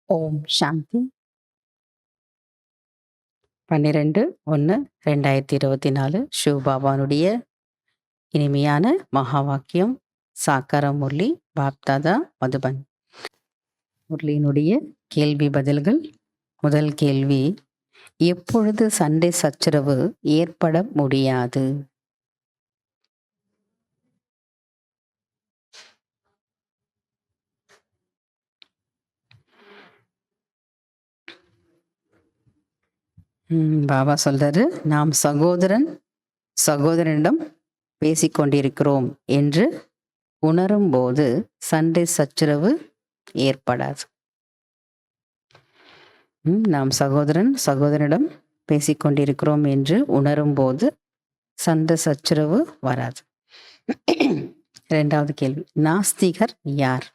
ஓம் சாந்தி. 12/1/2024 சிவபாபானுடைய இனிமையான மகா வாக்கியம். சாக்கார முரளி, பாப்தாதா, மதுபன். முரளியினுடைய கேள்வி பதில்கள். முதல் கேள்வி: எப்பொழுது சண்டை சச்சரவு ஏற்பட முடியாது? பாபா சொல்றாரு, நாம் சகோதரனிடம் பேசிக்கொண்டிருக்கிறோம் என்று உணரும் போது சண்டை சச்சரவு ஏற்படாது. நாம் சகோதரனிடம் பேசிக்கொண்டிருக்கிறோம் என்று உணரும் போது சண்டை சச்சரவு வராது. இரண்டாவது கேள்வி: நாஸ்திகர் யார்?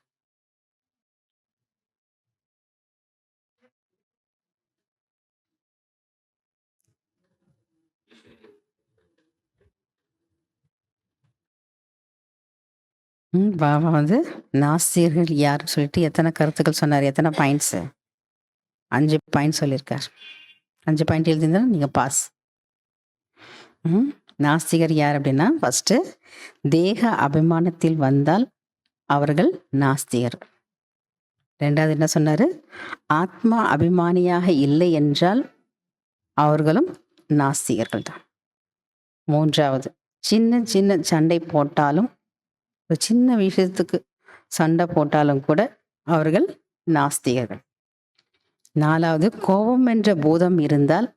பாபா நாஸ்திகர்கள் யார் சொல்லிட்டு எத்தனை கருத்துக்கள் சொன்னார், எத்தனை பாயிண்ட்ஸ்? 5 பாயிண்ட் சொல்லியிருக்கார். 5 பாயிண்ட் எழுதியிருந்தா நீங்க பாஸ். நாஸ்திகர் யார் அப்படின்னா, ஃபர்ஸ்ட் தேக அபிமானத்தில் வந்தால் அவர்கள் நாஸ்திகர். ரெண்டாவது என்ன சொன்னாரு? ஆத்மா அபிமானியாக இல்லை என்றால் அவர்களும் நாஸ்திகர்கள் தான். மூன்றாவது, சின்ன சின்ன சண்டை போட்டாலும், ஒரு சின்ன விஷயத்துக்கு சண்டை போட்டாலும் கூட அவர்கள் நாஸ்திகர்கள். நாலாவது, கோபம் என்ற பூதம் இருந்தால்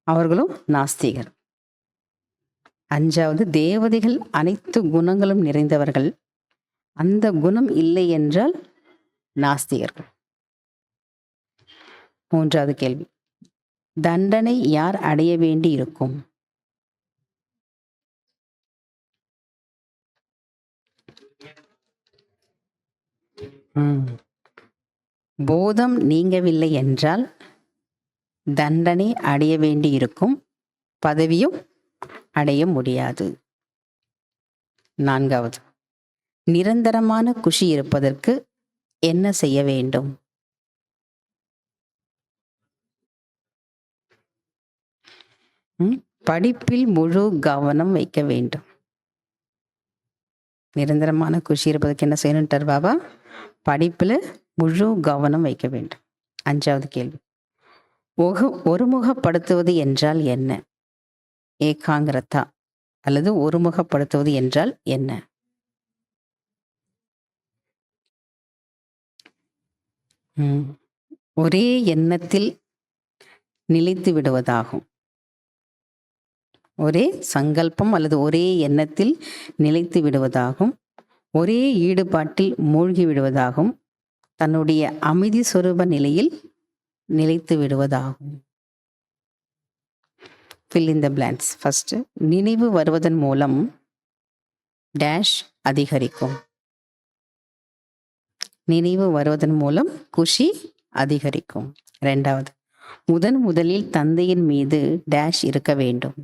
அவர்களும் நாஸ்திகர். அஞ்சாவது, தேவதைகள் அனைத்து குணங்களும் நிறைந்தவர்கள், அந்த குணம் இல்லை என்றால் நாஸ்திகர்கள். மூன்றாவது கேள்வி: தண்டனை யார் அடைய வேண்டி இருக்கும்? போதம் நீங்கவில்லை என்றால் தண்டனை அடைய வேண்டி இருக்கும், பதவியும் அடைய முடியாது. நான்காவது, நிரந்தரமான குஷி இருப்பதற்கு என்ன செய்ய வேண்டும்? படிப்பில் முழு கவனம் வைக்க வேண்டும். நிரந்தரமான குஷி இருப்பதற்கு என்ன செய்யணும்ட்டார் பாபா? படிப்பில் முழு கவனம் வைக்க வேண்டும். அஞ்சாவது கேள்வி: ஒருமுகப்படுத்துவது என்றால் என்ன? ஏகாங்கிரதா அல்லது ஒருமுகப்படுத்துவது என்றால் என்ன? ஒரே எண்ணத்தில் நிலைத்து விடுவதாகும். ஒரே சங்கல்பம் அல்லது ஒரே எண்ணத்தில் நிலைத்து விடுவதாகும். ஒரே ஈடுபாட்டில் மூழ்கி விடுவதாகும். தன்னுடைய அமைதி சொரூப நிலையில் நிலைத்து விடுவதாகும். fill in the blanks. First, நினைவு வருவதன் மூலம் டேஷ் அதிகரிக்கும். நினைவு வருவதன் மூலம் குஷி அதிகரிக்கும். இரண்டாவது, முதலில் தந்தையின் மீது டேஷ் இருக்க வேண்டும்.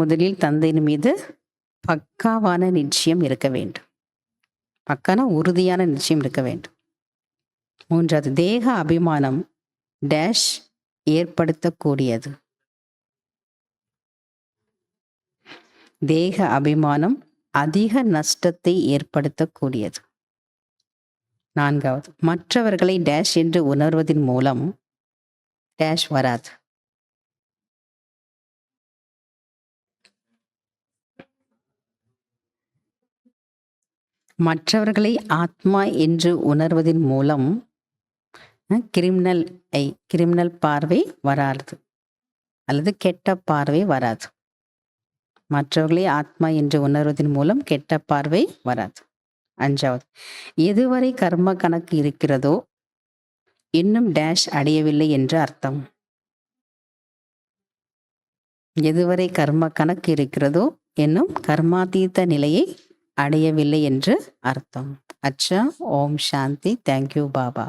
முதலில் தந்தையின் மீது பக்காவான நிச்சயம் இருக்க வேண்டும். பக்கான உறுதியான நிச்சயம் இருக்க வேண்டும். மூன்றாவது, தேக அபிமானம் டேஷ் ஏற்படுத்தக்கூடியது. தேக அபிமானம் அதிக நஷ்டத்தை ஏற்படுத்தக்கூடியது. நான்காவது, மற்றவர்களை டேஷ் என்று உணர்வதன் மூலம் டேஷ் வராது. மற்றவர்களை ஆத்மா என்று உணர்வதன் மூலம் கிரிமினல் பார்வை வராது அல்லது கெட்ட பார்வை வராது. மற்றவர்களை ஆத்மா என்று உணர்வதன் மூலம் கெட்ட பார்வை வராது. அஞ்சாவது, எதுவரை கர்ம கணக்கு இருக்கிறதோ இன்னும் டேஷ் அடையவில்லை என்று அர்த்தம். எதுவரை கர்ம கணக்கு இருக்கிறதோ இன்னும் கர்மாதீத நிலையை அடையவில்லை என்று அர்த்தம். அச்சா. ஓம் சாந்தி. தேங்க்யூ பாபா.